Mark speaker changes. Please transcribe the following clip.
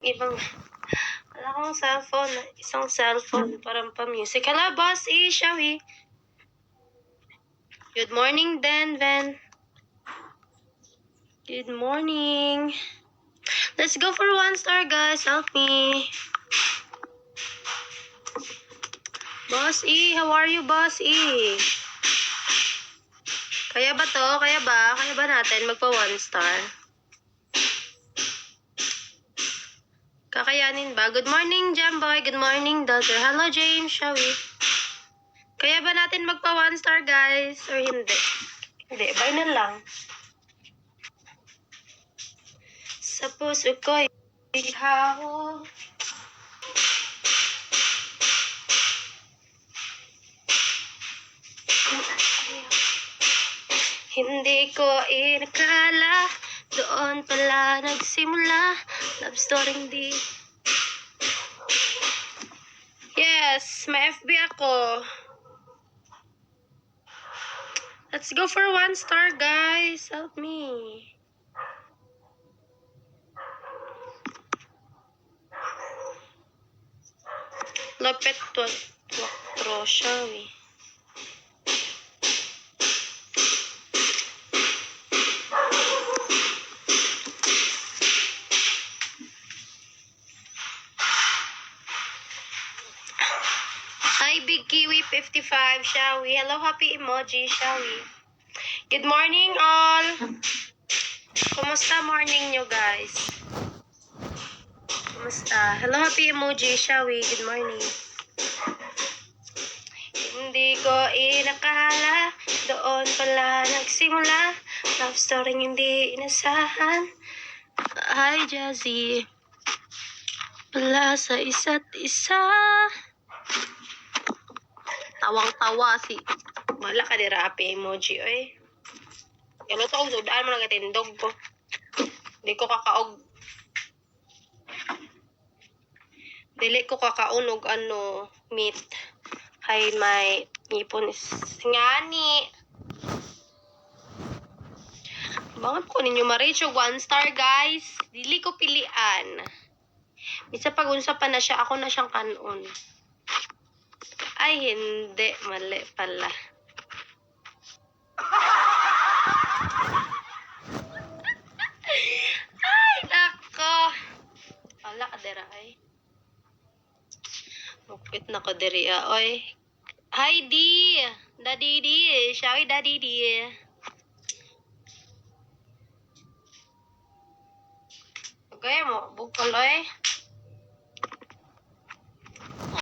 Speaker 1: ibang, wala akong cellphone. Isang cellphone para pa-music. Hello, Boss E, shall we? Good morning, Ven. Good morning. Let's go for 1 star, guys. Help me. Boss E, how are you, Boss E? Kaya ba to? Kaya ba natin magpa 1 star? Kakayanin ba? Good morning, Jamboy. Good morning, Dodger. Hello, James. Shall we? Kaya ba natin magpa 1 star, guys? Or hindi? Hindi, bye na lang. Sa puso ko'y ikaw. Hindi ko inakala, doon pala nagsimula, love story hindi. Yes, may FB ako. Let's go for 1 star, guys. Help me. Lapit 4, shall we? Hi, Big Kiwi 55, shall we? Hello, happy emoji, shall we? Good morning, all. Kumusta morning nyo, guys? Kumusta? Hello, happy emoji, shall we? Good morning. Hindi ko inakala, doon pala nagsimula, love story hindi inasahan. Hi, Jazzy. Pala sa isa't isa. Tawang-tawa si... Wala ka dira, happy emoji, oy. Yan ito, kung sudaan mo nagatindog ko. Hindi ko kakaog. Dili ko kakaunog, meat. Hay may ipon is ngani. Bangat ko ninyo ma-reach 1 star, guys. Dili ko pilian. Bisa pag-unsa pa na siya, ako na siyang kanon. Ay, hindi. Mali pala. Ay, nako. Wala ka dira, ay. Mupit na ko diri, oy. Hi, D. Daddy D. Shall we, Daddy D? Okay mo, bukol, oy.